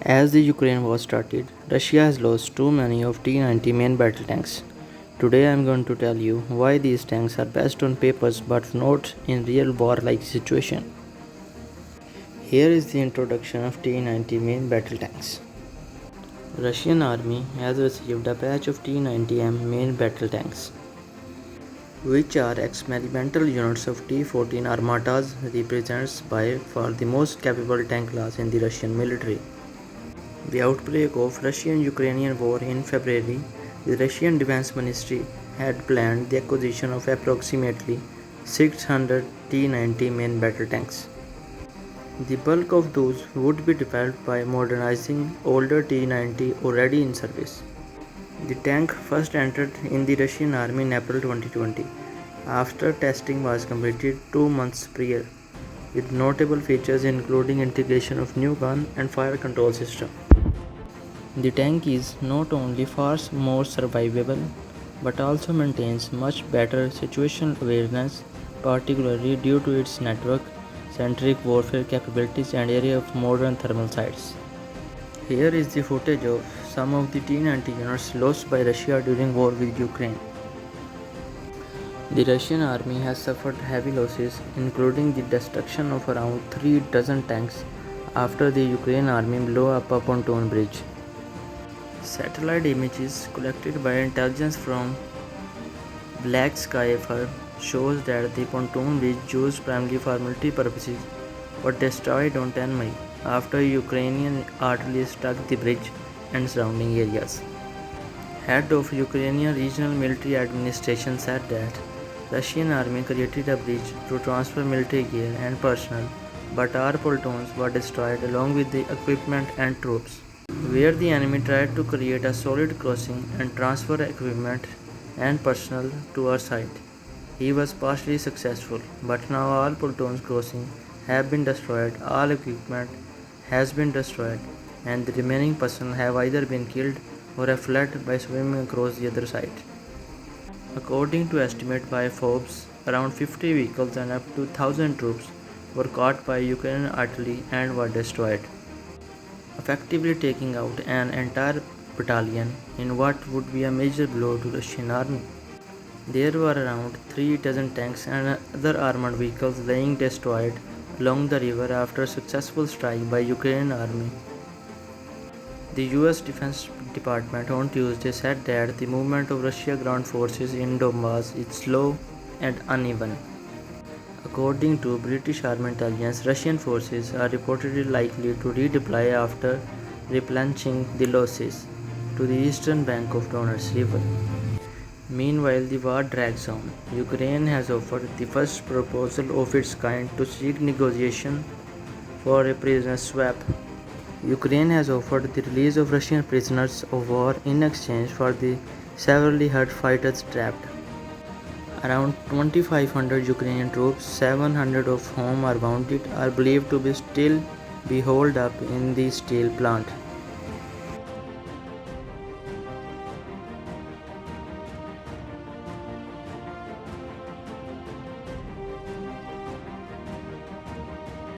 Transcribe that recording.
As the Ukraine war started, Russia has lost too many of T-90 main battle tanks. Today I am going to tell you why these tanks are best on papers but not in real war-like situation. Here is the introduction of T-90 main battle tanks. Russian army has received a batch of T-90M main battle tanks, which are experimental units of T-14 Armatas, represents by far the most capable tank class in the Russian military. The outbreak of Russian-Ukrainian War in February, the Russian Defense Ministry had planned the acquisition of approximately 600 T-90 main battle tanks. The bulk of those would be developed by modernizing older T-90 already in service. The tank first entered in the Russian army in April 2020, after testing was completed 2 months prior, with notable features including integration of new gun and fire control system. The tank is not only far more survivable, but also maintains much better situational awareness, particularly due to its network, centric warfare capabilities and area of modern thermal sights. Here is the footage of some of the T-90 units lost by Russia during war with Ukraine. The Russian army has suffered heavy losses, including the destruction of around 3 dozen tanks after the Ukraine army blew up a pontoon bridge. Satellite images collected by intelligence from Black Sky Firm shows that the pontoon bridge used primarily for military purposes was destroyed on 10 May after Ukrainian artillery struck the bridge and surrounding areas. Head of Ukrainian Regional Military Administration said that Russian army created a bridge to transfer military gear and personnel, but our pontoons were destroyed along with the equipment and troops. Where the enemy tried to create a solid crossing and transfer equipment and personnel to our side, he was partially successful, but now all pontoons crossing have been destroyed, all equipment has been destroyed, and the remaining personnel have either been killed or have fled by swimming across the other side. According to estimate by Forbes, around 50 vehicles and up to 1,000 troops were caught by Ukrainian artillery and were destroyed, effectively taking out an entire battalion in what would be a major blow to Russian army. There were around 3 dozen tanks and other armored vehicles lying destroyed along the river after a successful strike by Ukrainian army. The US Defense Department on Tuesday said that the movement of Russian ground forces in Donbass is slow and uneven. According to British Army intelligence, Russian forces are reportedly likely to redeploy after replenishing the losses to the eastern bank of Donetsk River. Meanwhile, the war drags on. Ukraine has offered the first proposal of its kind to seek negotiation for a prisoner swap. Ukraine has offered the release of Russian prisoners of war in exchange for the severely hurt fighters trapped. Around 2,500 Ukrainian troops, 700 of whom are wounded, are believed to be still be holed up in the steel plant.